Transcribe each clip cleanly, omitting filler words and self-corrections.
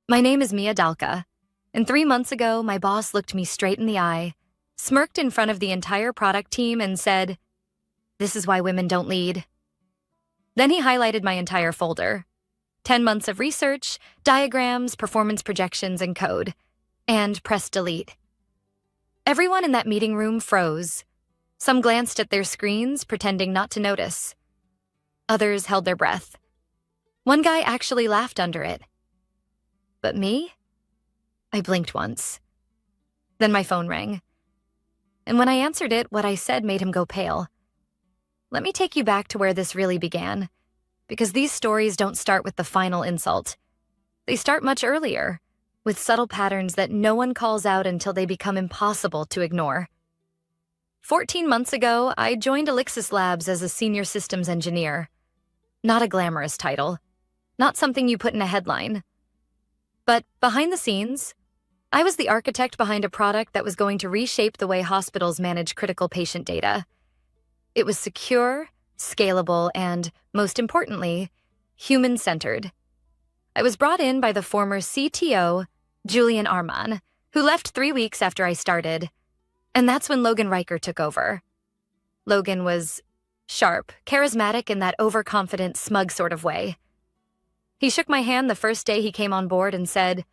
My name is Mia Dalka, and 3 months ago, my boss looked me straight in the eye, smirked in front of the entire product team, and said, "This is why women don't lead." Then he highlighted my entire folder: 10 months of research, diagrams, performance projections, and code, and pressed delete. Everyone in that meeting room froze. Some glanced at their screens, pretending not to notice. Others held their breath. One guy actually laughed under it. But me? I blinked once. Then my phone rang. And when I answered it, what I said made him go pale. Let me take you back to where this really began, because these stories don't start with the final insult. They start much earlier, with subtle patterns that no one calls out until they become impossible to ignore. 14 months ago, I joined Elixis Labs as a senior systems engineer. Not a glamorous title, not something you put in a headline. But behind the scenes, I was the architect behind a product that was going to reshape the way hospitals manage critical patient data. It was secure, scalable, and, most importantly, human-centered. I was brought in by the former CTO, Julian Arman, who left 3 weeks after I started, and that's when Logan Riker took over. Logan was sharp, charismatic in that overconfident, smug sort of way. He shook my hand the first day he came on board and said,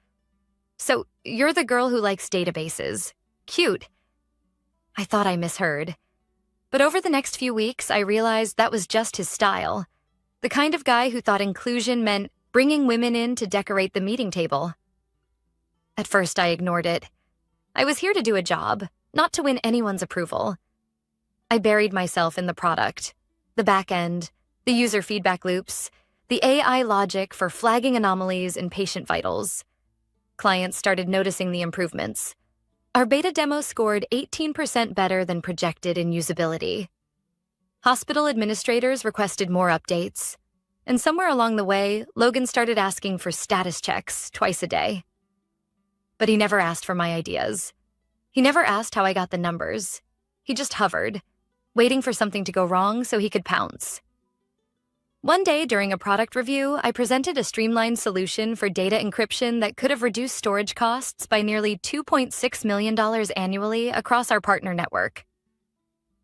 "So, you're the girl who likes databases. Cute." I thought I misheard. But over the next few weeks, I realized that was just his style. The kind of guy who thought inclusion meant bringing women in to decorate the meeting table. At first, I ignored it. I was here to do a job, not to win anyone's approval. I buried myself in the product, the back end, the user feedback loops, the AI logic for flagging anomalies in patient vitals. Clients started noticing the improvements. Our beta demo scored 18% better than projected in usability. Hospital administrators requested more updates. And somewhere along the way, Logan started asking for status checks twice a day. But he never asked for my ideas. He never asked how I got the numbers. He just hovered, waiting for something to go wrong so he could pounce. One day during a product review, I presented a streamlined solution for data encryption that could have reduced storage costs by nearly $2.6 million annually across our partner network.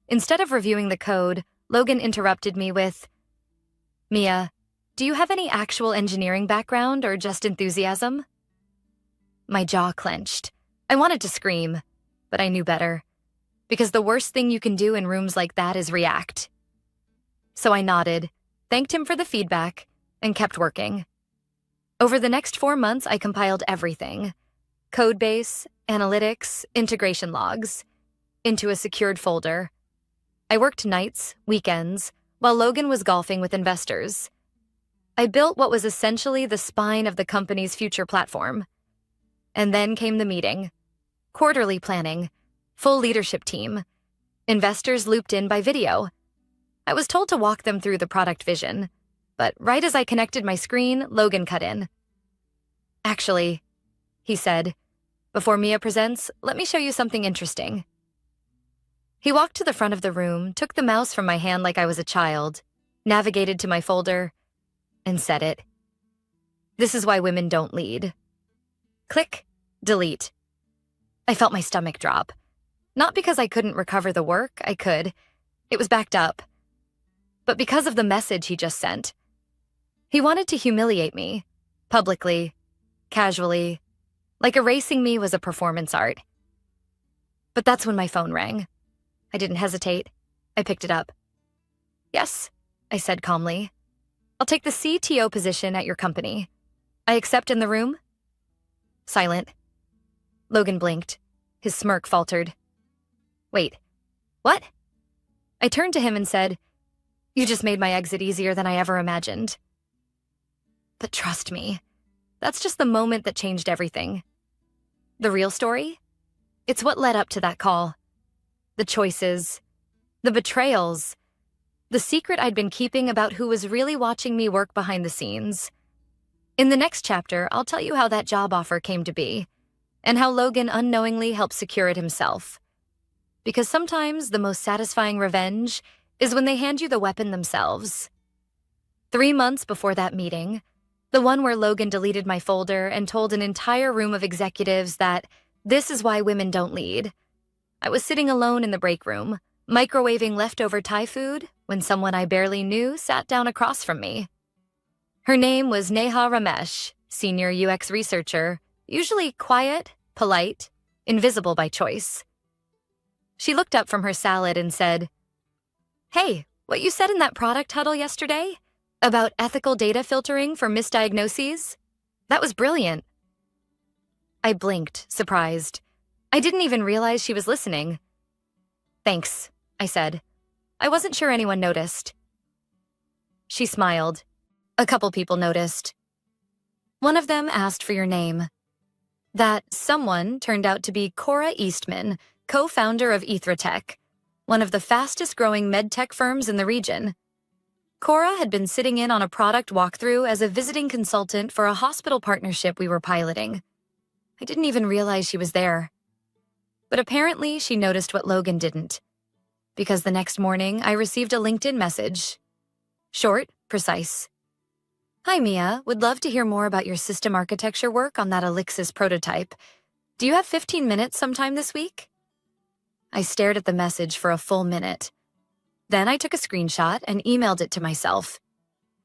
Instead of reviewing the code, Logan interrupted me with, "Mia, do you have any actual engineering background or just enthusiasm?" My jaw clenched. I wanted to scream, but I knew better. Because the worst thing you can do in rooms like that is react. So I nodded, thanked him for the feedback, and kept working. Over the next 4 months, I compiled everything: codebase, analytics, integration logs, into a secured folder. I worked nights, weekends, while Logan was golfing with investors. I built what was essentially the spine of the company's future platform. And then came the meeting. Quarterly planning, full leadership team, investors looped in by video. I was told to walk them through the product vision, but right as I connected my screen, Logan cut in. "Actually," he said, "before Mia presents, let me show you something interesting." He walked to the front of the room, took the mouse from my hand like I was a child, navigated to my folder, and said it. "This is why women don't lead." Click, delete. I felt my stomach drop. Not because I couldn't recover the work, I could. It was backed up. But because of the message he just sent. He wanted to humiliate me, publicly, casually, like erasing me was a performance art. But that's when my phone rang. I didn't hesitate. I picked it up. "Yes," I said calmly. "I'll take the CTO position at your company. I accept in the room?" Silent. Logan blinked. His smirk faltered. "Wait, what?" I turned to him and said, "You just made my exit easier than I ever imagined." But trust me, that's just the moment that changed everything. The real story? It's what led up to that call. The choices, the betrayals, the secret I'd been keeping about who was really watching me work behind the scenes. In the next chapter, I'll tell you how that job offer came to be, and how Logan unknowingly helped secure it himself. Because sometimes the most satisfying revenge is when they hand you the weapon themselves. 3 months before that meeting, The one where Logan deleted my folder and told an entire room of executives that this is why women don't lead. I was sitting alone in the break room, microwaving leftover Thai food, when someone I barely knew sat down across from me. Her name was Neha Ramesh, senior UX researcher, usually quiet, polite, invisible by choice. She looked up from her salad and said, "Hey, what you said in that product huddle yesterday about ethical data filtering for misdiagnoses? That was brilliant." I blinked, surprised. I didn't even realize she was listening. "Thanks," I said. I wasn't sure anyone noticed. She smiled. A couple people noticed. One of them asked for your name. That someone turned out to be Cora Eastman, co-founder of Ethratech, one of the fastest-growing medtech firms in the region. Cora had been sitting in on a product walkthrough as a visiting consultant for a hospital partnership we were piloting. I didn't even realize she was there. But apparently she noticed what Logan didn't, because the next morning I received a LinkedIn message. Short, precise. "Hi, Mia. Would love to hear more about your system architecture work on that Elixis prototype. Do you have 15 minutes sometime this week?" I stared at the message for a full minute. Then I took a screenshot and emailed it to myself,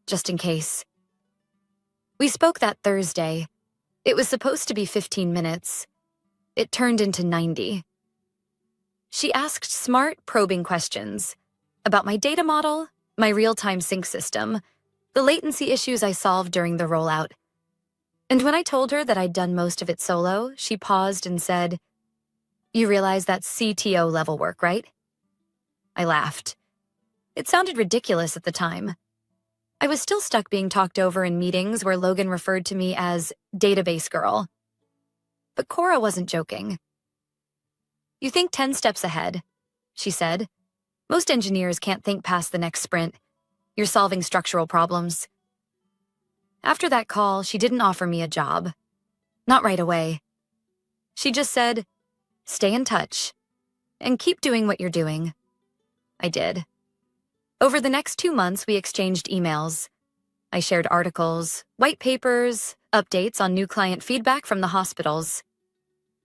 just in case. We spoke that Thursday. It was supposed to be 15 minutes. It turned into 90. She asked smart, probing questions about my data model, my real-time sync system, the latency issues I solved during the rollout. And when I told her that I'd done most of it solo, she paused and said, "You realize that's CTO level work, right?" I laughed. It sounded ridiculous at the time. I was still stuck being talked over in meetings where Logan referred to me as database girl. But Cora wasn't joking. "You think 10 steps ahead," she said. "Most engineers can't think past the next sprint. You're solving structural problems." After that call, she didn't offer me a job. Not right away. She just said, "Stay in touch and keep doing what you're doing." I did. Over the next 2 months, we exchanged emails. I shared articles, white papers, updates on new client feedback from the hospitals.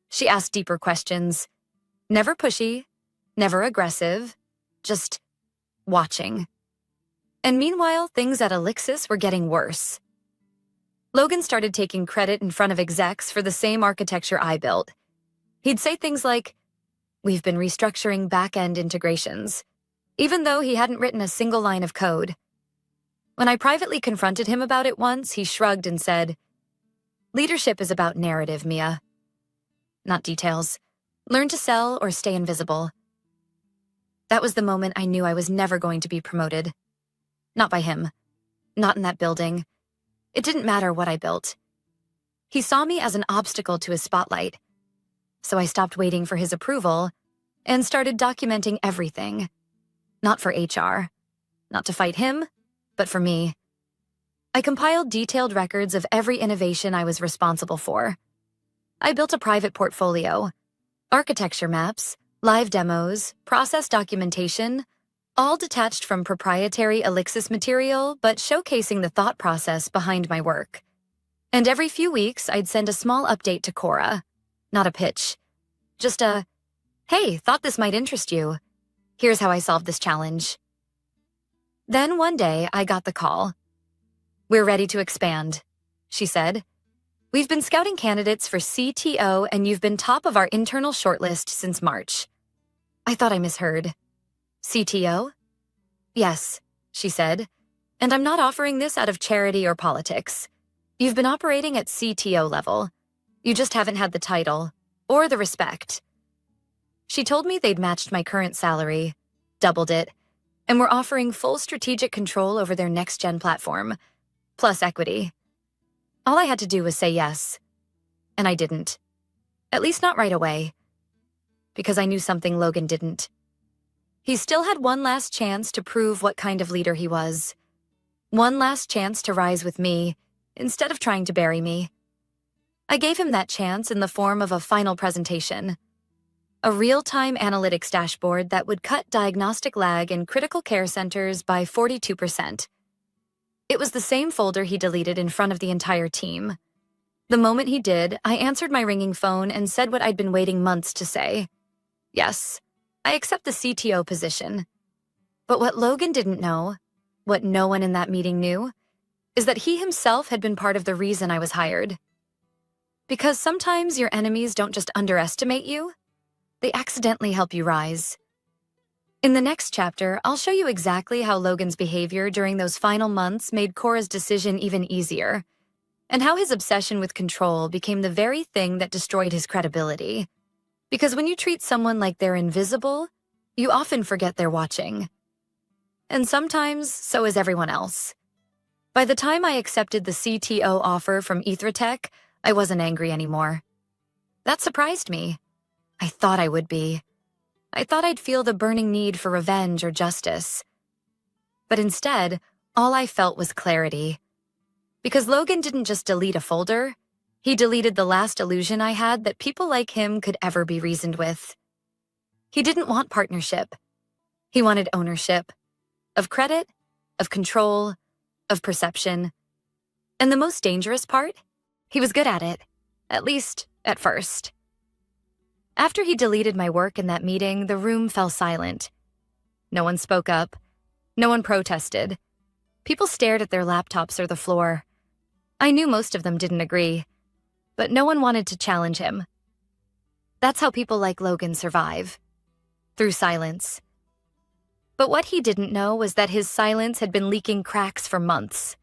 She asked deeper questions. Never pushy, never aggressive, just watching. And meanwhile, things at Elixis were getting worse. Logan started taking credit in front of execs for the same architecture I built. He'd say things like, "We've been restructuring back-end integrations," even though he hadn't written a single line of code. When I privately confronted him about it once, he shrugged and said, "Leadership is about narrative, Mia. Not details. Learn to sell or stay invisible." That was the moment I knew I was never going to be promoted. Not by him. Not in that building. It didn't matter what I built. He saw me as an obstacle to his spotlight. So I stopped waiting for his approval and started documenting everything. Not for HR. Not to fight him, but for me. I compiled detailed records of every innovation I was responsible for. I built a private portfolio, architecture maps, live demos, process documentation, all detached from proprietary Elixis material, but showcasing the thought process behind my work. And every few weeks, I'd send a small update to Cora. Not a pitch. Just a, "Hey, thought this might interest you. Here's how I solved this challenge." Then one day, I got the call. "We're ready to expand," she said. "We've been scouting candidates for CTO, and you've been top of our internal shortlist since March." I thought I misheard. "CTO?" "Yes," she said. "And I'm not offering this out of charity or politics. You've been operating at CTO level. You just haven't had the title or the respect." She told me they'd matched my current salary, doubled it, and were offering full strategic control over their next-gen platform, plus equity. All I had to do was say yes. And I didn't. At least not right away. Because I knew something Logan didn't. He still had one last chance to prove what kind of leader he was. One last chance to rise with me, instead of trying to bury me. I gave him that chance in the form of a final presentation. A real-time analytics dashboard that would cut diagnostic lag in critical care centers by 42%. It was the same folder he deleted in front of the entire team. The moment he did, I answered my ringing phone and said what I'd been waiting months to say. Yes, I accept the CTO position. But what Logan didn't know, what no one in that meeting knew, is that he himself had been part of the reason I was hired. Because sometimes your enemies don't just underestimate you, they accidentally help you rise. In the next chapter, I'll show you exactly how Logan's behavior during those final months made Cora's decision even easier, and how his obsession with control became the very thing that destroyed his credibility. Because when you treat someone like they're invisible, you often forget they're watching. And sometimes, so is everyone else. By the time I accepted the CTO offer from Ethratech, I wasn't angry anymore. That surprised me. I thought I would be. I thought I'd feel the burning need for revenge or justice. But instead, all I felt was clarity. Because Logan didn't just delete a folder, he deleted the last illusion I had that people like him could ever be reasoned with. He didn't want partnership. He wanted ownership. Of credit, of control, of perception. And the most dangerous part? He was good at it. At least, at first. After he deleted my work in that meeting, the room fell silent. No one spoke up. No one protested. People stared at their laptops or the floor. I knew most of them didn't agree, but no one wanted to challenge him. That's how people like Logan survive. Through silence. But what he didn't know was that his silence had been leaking cracks for months.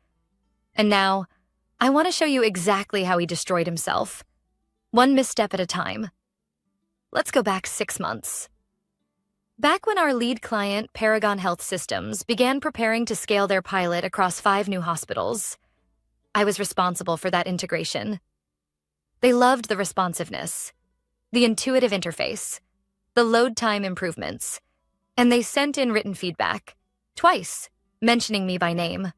And now, I want to show you exactly how he destroyed himself. One misstep at a time. Let's go back 6 months. Back when our lead client, Paragon Health Systems, began preparing to scale their pilot across 5 new hospitals, I was responsible for that integration. They loved the responsiveness, the intuitive interface, the load time improvements, and they sent in written feedback, twice, mentioning me by name.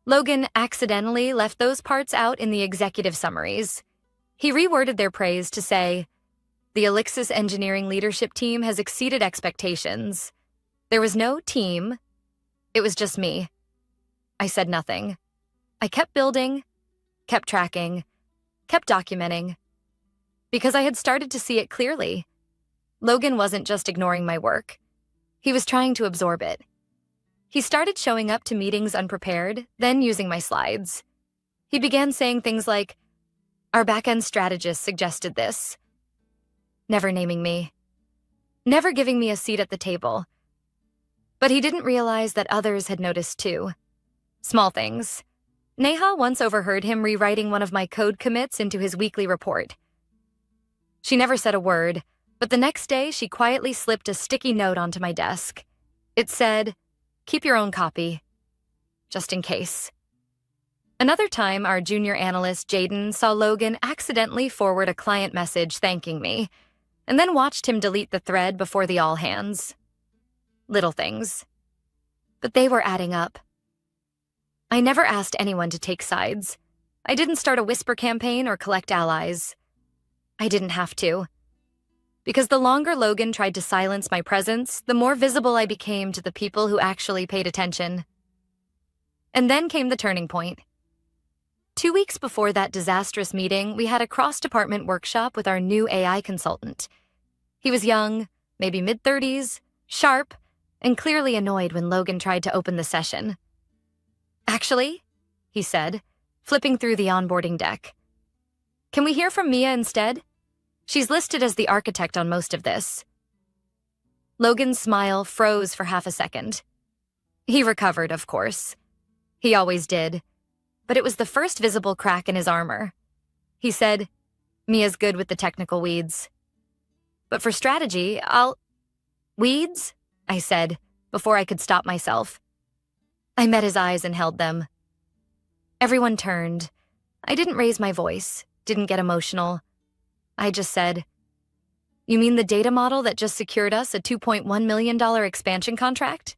Logan accidentally left those parts out in the executive summaries. He reworded their praise to say, "The Elixis engineering leadership team has exceeded expectations. There was no team. It was just me." I said nothing. I kept building, kept tracking, kept documenting. Because I had started to see it clearly. Logan wasn't just ignoring my work. He was trying to absorb it. He started showing up to meetings unprepared, then using my slides. He began saying things like, "Our back-end strategist suggested this." Never naming me. Never giving me a seat at the table. But he didn't realize that others had noticed too. Small things. Neha once overheard him rewriting one of my code commits into his weekly report. She never said a word, but the next day she quietly slipped a sticky note onto my desk. It said, "Keep your own copy. Just in case." Another time, our junior analyst, Jaden, saw Logan accidentally forward a client message thanking me, and then watched him delete the thread before the all-hands. Little things. But they were adding up. I never asked anyone to take sides. I didn't start a whisper campaign or collect allies. I didn't have to. Because the longer Logan tried to silence my presence, the more visible I became to the people who actually paid attention. And then came the turning point. 2 weeks before that disastrous meeting, we had a cross-department workshop with our new AI consultant. He was young, maybe mid-30s, sharp, and clearly annoyed when Logan tried to open the session. "Actually," he said, flipping through the onboarding deck. "Can we hear from Mia instead? She's listed as the architect on most of this." Logan's smile froze for half a second. He recovered, of course. He always did. But it was the first visible crack in his armor. He said, "Mia's good with the technical weeds. But for strategy, Weeds?" I said, before I could stop myself. I met his eyes and held them. Everyone turned. I didn't raise my voice, didn't get emotional. I just said, "You mean the data model that just secured us a $2.1 million expansion contract?"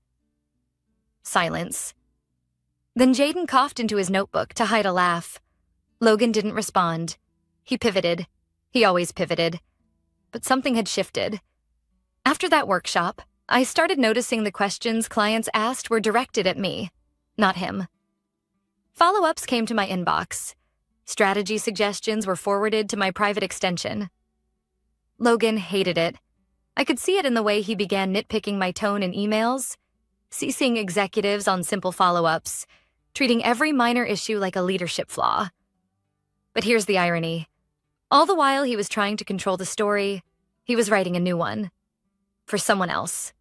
Silence. Then Jaden coughed into his notebook to hide a laugh. Logan didn't respond. He pivoted. He always pivoted. But something had shifted. After that workshop, I started noticing the questions clients asked were directed at me, not him. Follow-ups came to my inbox. Strategy suggestions were forwarded to my private extension. Logan hated it. I could see it in the way he began nitpicking my tone in emails, CCing executives on simple follow-ups, treating every minor issue like a leadership flaw. But here's the irony. All the while he was trying to control the story, he was writing a new one. For someone else.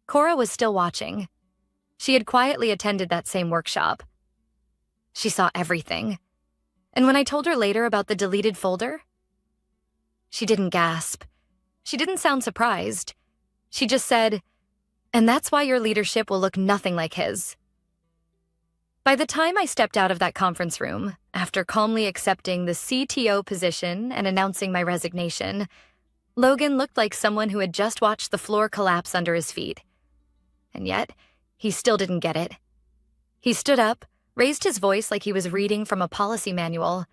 Cora was still watching. She had quietly attended that same workshop. She saw everything. And when I told her later about the deleted folder, she didn't gasp. She didn't sound surprised. She just said, "And that's why your leadership will look nothing like his." By the time I stepped out of that conference room, after calmly accepting the CTO position and announcing my resignation, Logan looked like someone who had just watched the floor collapse under his feet. And yet, he still didn't get it. He stood up, raised his voice like he was reading from a policy manual.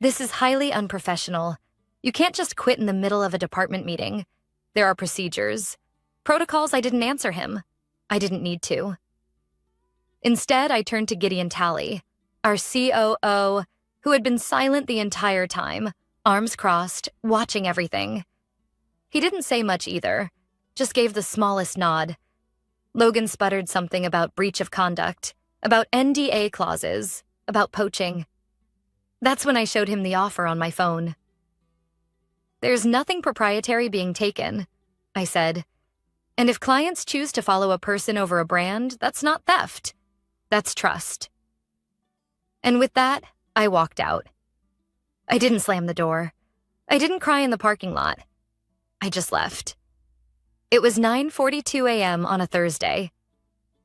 "This is highly unprofessional. You can't just quit in the middle of a department meeting. There are procedures. Protocols." I didn't answer him. I didn't need to. Instead, I turned to Gideon Talley, our COO, who had been silent the entire time, arms crossed, watching everything. He didn't say much either, just gave the smallest nod. Logan sputtered something about breach of conduct, about NDA clauses, about poaching. That's when I showed him the offer on my phone. "There's nothing proprietary being taken," I said. "And if clients choose to follow a person over a brand, that's not theft. That's trust." And with that, I walked out. I didn't slam the door. I didn't cry in the parking lot. I just left. It was 9:42 a.m. on a Thursday.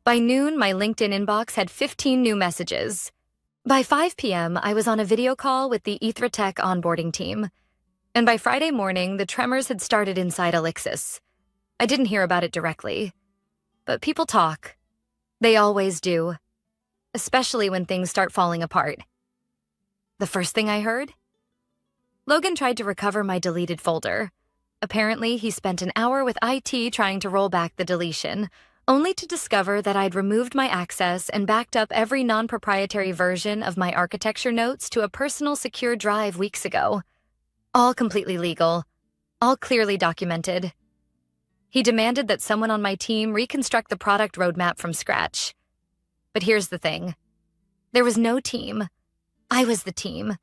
By noon, my LinkedIn inbox had 15 new messages. By 5 p.m., I was on a video call with the Ethratech onboarding team. And by Friday morning, the tremors had started inside Elixis. I didn't hear about it directly. But people talk. They always do. Especially when things start falling apart. The first thing I heard? Logan tried to recover my deleted folder. Apparently, he spent an hour with IT trying to roll back the deletion, only to discover that I'd removed my access and backed up every non-proprietary version of my architecture notes to a personal secure drive weeks ago. All completely legal. All clearly documented. He demanded that someone on my team reconstruct the product roadmap from scratch. But here's the thing. There was no team. I was the team.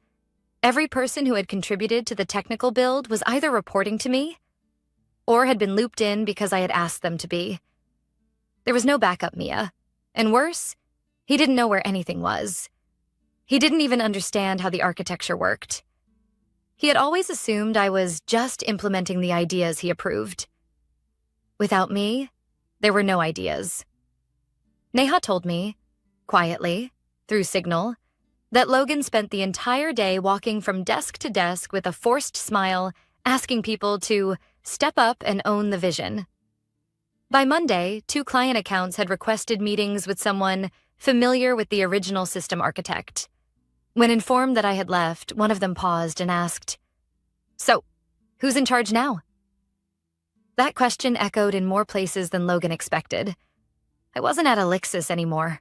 Every person who had contributed to the technical build was either reporting to me or had been looped in because I had asked them to be. There was no backup Mia. And worse, he didn't know where anything was. He didn't even understand how the architecture worked. He had always assumed I was just implementing the ideas he approved. Without me, there were no ideas. Neha told me, quietly, through Signal, that Logan spent the entire day walking from desk to desk with a forced smile, asking people to step up and own the vision. By Monday, 2 client accounts had requested meetings with someone familiar with the original system architect. When informed that I had left, one of them paused and asked, "So, who's in charge now?" That question echoed in more places than Logan expected. I wasn't at Elixis anymore,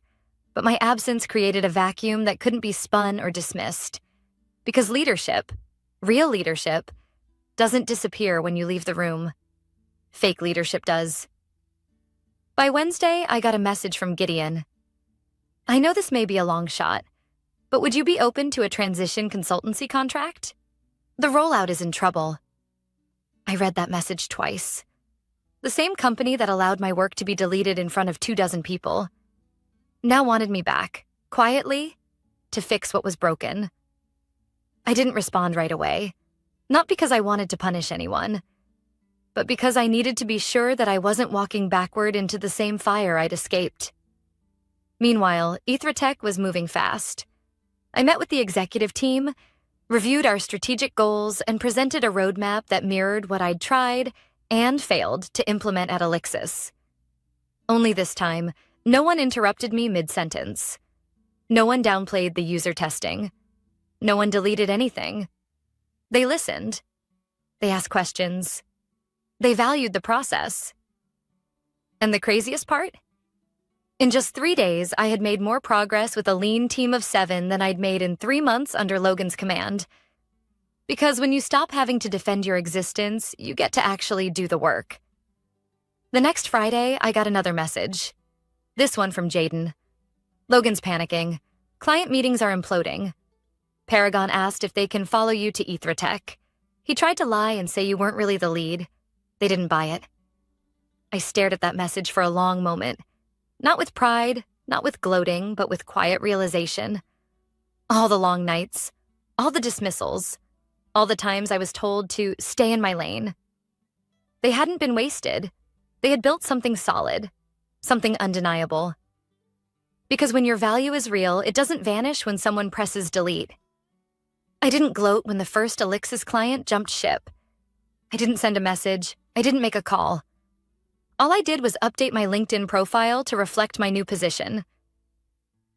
but my absence created a vacuum that couldn't be spun or dismissed. Because leadership, real leadership, doesn't disappear when you leave the room. Fake leadership does. By Wednesday, I got a message from Gideon. "I know this may be a long shot, but would you be open to a transition consultancy contract? The rollout is in trouble." I read that message twice. The same company that allowed my work to be deleted in front of 24 people now wanted me back, quietly, to fix what was broken. I didn't respond right away, not because I wanted to punish anyone, but because I needed to be sure that I wasn't walking backward into the same fire I'd escaped. Meanwhile, Ethratech was moving fast. I met with the executive team, reviewed our strategic goals, and presented a roadmap that mirrored what I'd tried and failed to implement at Elixis. Only this time, no one interrupted me mid-sentence. No one downplayed the user testing. No one deleted anything. They listened. They asked questions. They valued the process. And the craziest part? In just 3 days, I had made more progress with a lean team of 7 than I'd made in 3 months under Logan's command. Because when you stop having to defend your existence, you get to actually do the work. The next Friday, I got another message. This one from Jaden. Logan's panicking. Client meetings are imploding. Paragon asked if they can follow you to Ethratech. He tried to lie and say you weren't really the lead. They didn't buy it. I stared at that message for a long moment. Not with pride, not with gloating, but with quiet realization. All the long nights, all the dismissals, all the times I was told to stay in my lane. They hadn't been wasted. They had built something solid, something undeniable. Because when your value is real, it doesn't vanish when someone presses delete. I didn't gloat when the first Elixis client jumped ship. I didn't send a message. I didn't make a call. All I did was update my LinkedIn profile to reflect my new position.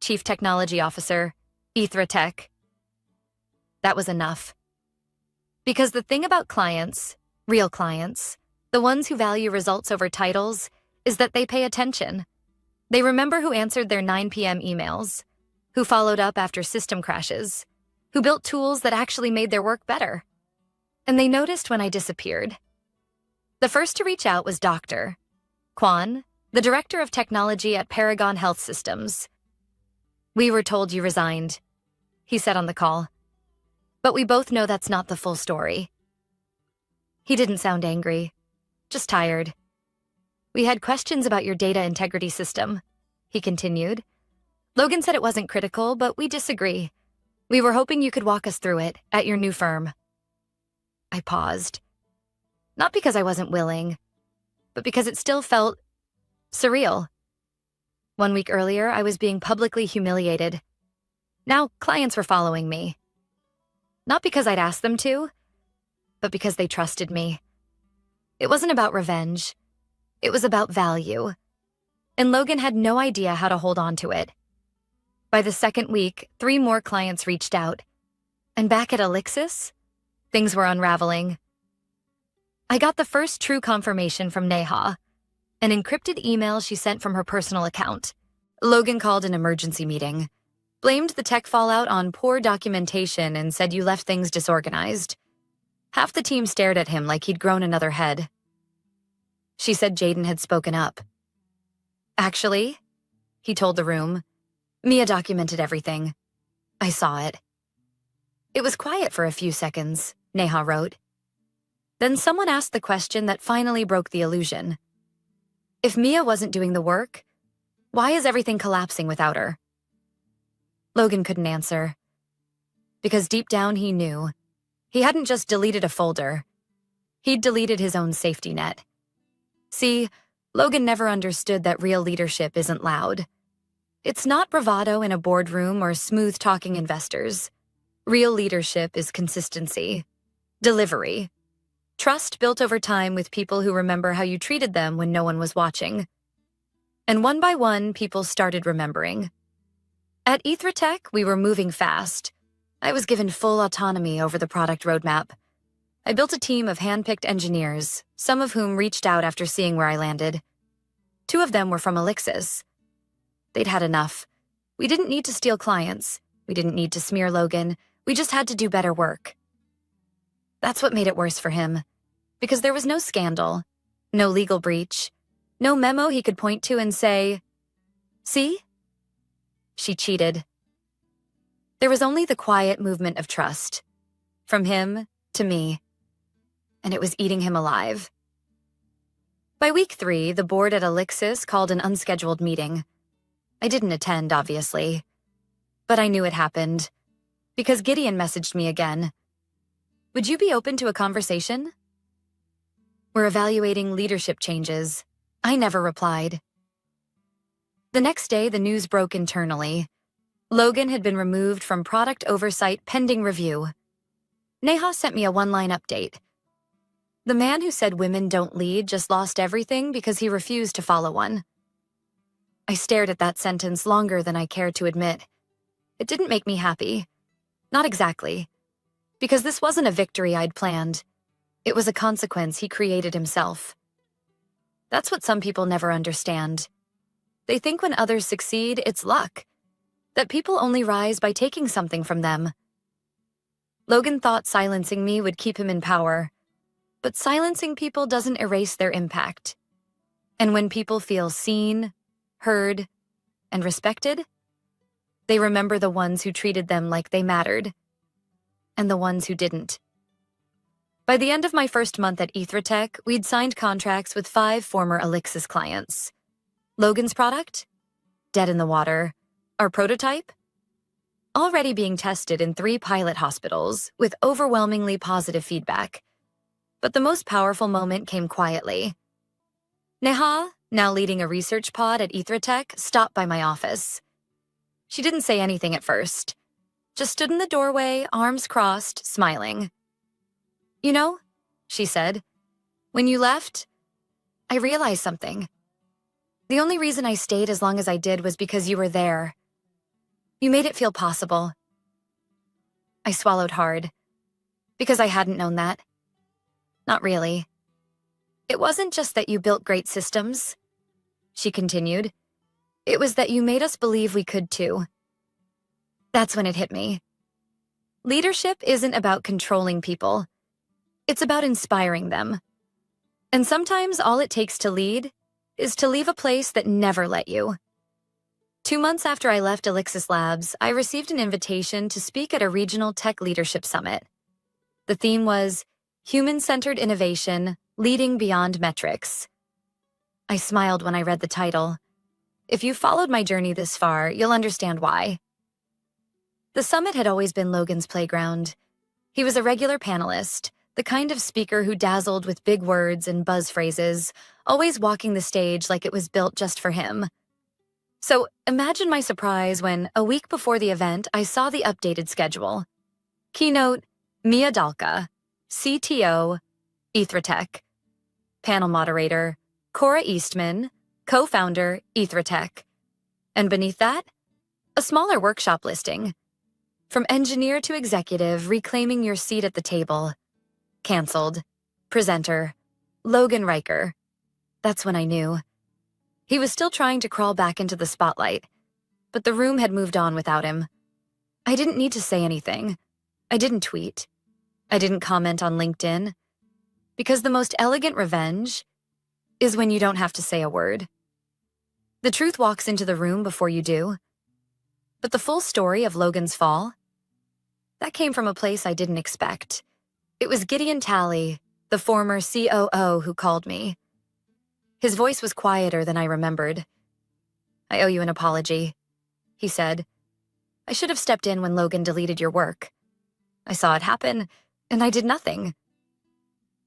Chief Technology Officer, Ethratech. That was enough. Because the thing about clients, real clients, the ones who value results over titles, is that they pay attention. They remember who answered their 9 p.m. emails, who followed up after system crashes, who built tools that actually made their work better. And they noticed when I disappeared. The first to reach out was Dr. Kwan, the Director of Technology at Paragon Health Systems. We were told you resigned, he said on the call. But we both know that's not the full story. He didn't sound angry, just tired. We had questions about your data integrity system, he continued. Logan said it wasn't critical, but we disagree. We were hoping you could walk us through it at your new firm. I paused. Not because I wasn't willing, but because it still felt surreal. 1 week earlier, I was being publicly humiliated. Now, clients were following me. Not because I'd asked them to, but because they trusted me. It wasn't about revenge. It was about value. And Logan had no idea how to hold on to it. By the second week, 3 more clients reached out. And back at Elixis, things were unraveling. I got the first true confirmation from Neha, an encrypted email she sent from her personal account. Logan called an emergency meeting, blamed the tech fallout on poor documentation and said you left things disorganized. Half the team stared at him like he'd grown another head. She said Jaden had spoken up. Actually, he told the room, Mia documented everything. I saw it. It was quiet for a few seconds, Neha wrote. Then someone asked the question that finally broke the illusion. If Mia wasn't doing the work, why is everything collapsing without her? Logan couldn't answer. Because deep down he knew. He hadn't just deleted a folder. He'd deleted his own safety net. See, Logan never understood that real leadership isn't loud. It's not bravado in a boardroom or smooth-talking investors. Real leadership is consistency, delivery, trust built over time with people who remember how you treated them when no one was watching. And one by one, people started remembering. At Ethratech, we were moving fast. I was given full autonomy over the product roadmap. I built a team of hand-picked engineers, some of whom reached out after seeing where I landed. 2 of them were from Elixis. They'd had enough. We didn't need to steal clients. We didn't need to smear Logan. We just had to do better work. That's what made it worse for him. Because there was no scandal, no legal breach, no memo he could point to and say, "See? She cheated." There was only the quiet movement of trust. From him to me. And it was eating him alive. By week 3, the board at Elixis called an unscheduled meeting. I didn't attend, obviously. But I knew it happened. Because Gideon messaged me again. Would you be open to a conversation? We're evaluating leadership changes. I never replied. The next day, the news broke internally. Logan had been removed from product oversight pending review. Neha sent me a 1-line update. The man who said women don't lead just lost everything because he refused to follow one. I stared at that sentence longer than I cared to admit. It didn't make me happy. Not exactly. Because this wasn't a victory I'd planned. It was a consequence he created himself. That's what some people never understand. They think when others succeed, it's luck, that people only rise by taking something from them. Logan thought silencing me would keep him in power, but silencing people doesn't erase their impact. And when people feel seen, heard, and respected, they remember the ones who treated them like they mattered, and the ones who didn't. By the end of my first month at Ethratech, we'd signed contracts with 5 former Elixis clients. Logan's product? Dead in the water. Our prototype? Already being tested in 3 pilot hospitals with overwhelmingly positive feedback. But the most powerful moment came quietly. Neha, now leading a research pod at Ethratech, stopped by my office. She didn't say anything at first, just stood in the doorway, arms crossed, smiling. "You know," she said, "when you left, I realized something. The only reason I stayed as long as I did was because you were there. You made it feel possible." I swallowed hard, because I hadn't known that. Not really. "It wasn't just that you built great systems," she continued. "It was that you made us believe we could too." That's when it hit me. Leadership isn't about controlling people. It's about inspiring them. And sometimes all it takes to lead is to leave a place that never let you. 2 months after I left Elixis Labs, I received an invitation to speak at a regional tech leadership summit. The theme was Human-Centered Innovation, Leading Beyond Metrics. I smiled when I read the title. If you followed my journey this far, you'll understand why. The summit had always been Logan's playground. He was a regular panelist, the kind of speaker who dazzled with big words and buzz phrases, always walking the stage like it was built just for him. So imagine my surprise when, a week before the event, I saw the updated schedule. Keynote, Mia Dalka, CTO, Ethratech. Panel moderator, Cora Eastman, co-founder, Ethratech. And beneath that, a smaller workshop listing. From engineer to executive, reclaiming your seat at the table. Canceled. Presenter, Logan Riker. That's when I knew. He was still trying to crawl back into the spotlight, but the room had moved on without him. I didn't need to say anything. I didn't tweet. I didn't comment on LinkedIn. Because the most elegant revenge is when you don't have to say a word. The truth walks into the room before you do. But the full story of Logan's fall, that came from a place I didn't expect. It was Gideon Talley, the former COO, who called me. His voice was quieter than I remembered. "I owe you an apology," he said. "I should have stepped in when Logan deleted your work. I saw it happen, and I did nothing."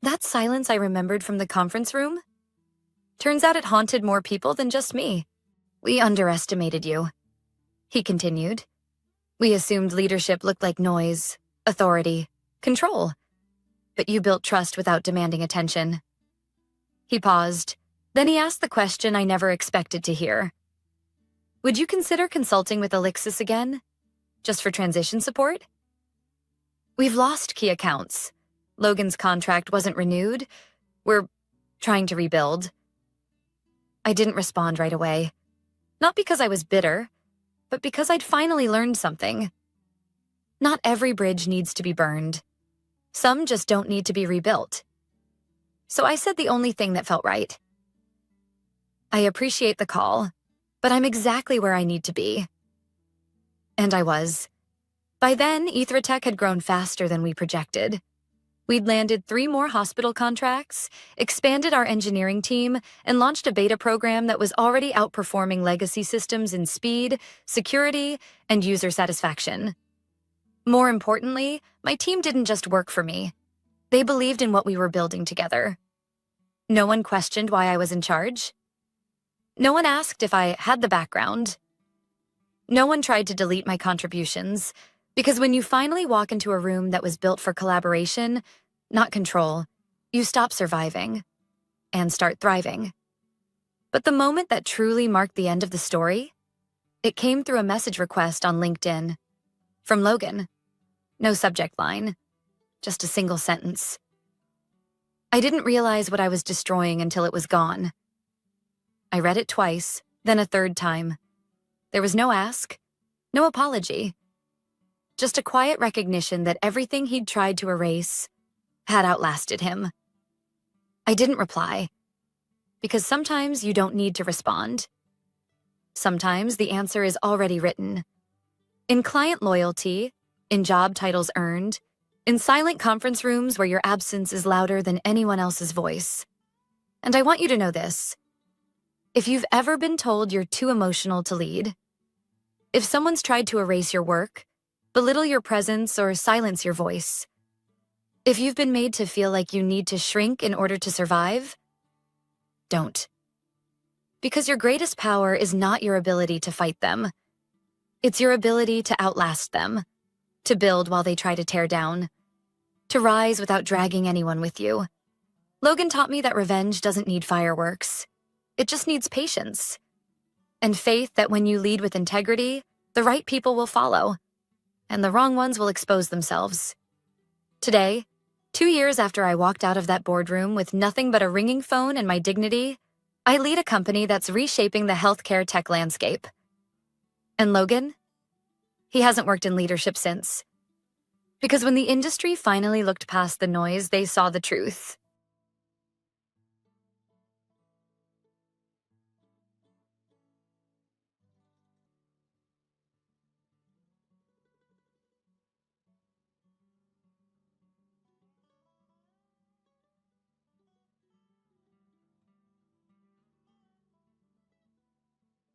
That silence I remembered from the conference room? Turns out it haunted more people than just me. "We underestimated you," he continued. "We assumed leadership looked like noise, authority, control. But you built trust without demanding attention." He paused. Then he asked the question I never expected to hear. "Would you consider consulting with Elixis again? Just for transition support?" "We've lost key accounts. Logan's contract wasn't renewed. We're trying to rebuild." I didn't respond right away. Not because I was bitter, but because I'd finally learned something. Not every bridge needs to be burned. Some just don't need to be rebuilt. So I said the only thing that felt right. "I appreciate the call, but I'm exactly where I need to be." And I was. By then, Ethratech had grown faster than we projected. We'd landed 3 more hospital contracts, expanded our engineering team, and launched a beta program that was already outperforming legacy systems in speed, security, and user satisfaction. More importantly, my team didn't just work for me. They believed in what we were building together. No one questioned why I was in charge. No one asked if I had the background. No one tried to delete my contributions, because when you finally walk into a room that was built for collaboration, not control, you stop surviving and start thriving. But the moment that truly marked the end of the story, it came through a message request on LinkedIn. From Logan. No subject line, just a single sentence. I didn't realize what I was destroying until it was gone. I read it twice, then a third time. There was no ask, no apology, just a quiet recognition that everything he'd tried to erase had outlasted him. I didn't reply, because sometimes you don't need to respond. Sometimes the answer is already written. In client loyalty, in job titles earned, in silent conference rooms where your absence is louder than anyone else's voice. And I want you to know this. If you've ever been told you're too emotional to lead, if someone's tried to erase your work, belittle your presence, or silence your voice, if you've been made to feel like you need to shrink in order to survive, don't. Because your greatest power is not your ability to fight them. It's your ability to outlast them, to build while they try to tear down, to rise without dragging anyone with you. Logan taught me that revenge doesn't need fireworks. It just needs patience. And faith that when you lead with integrity, the right people will follow, and the wrong ones will expose themselves. Today, 2 years after I walked out of that boardroom with nothing but a ringing phone and my dignity, I lead a company that's reshaping the healthcare tech landscape. And Logan? He hasn't worked in leadership since. Because when the industry finally looked past the noise, they saw the truth.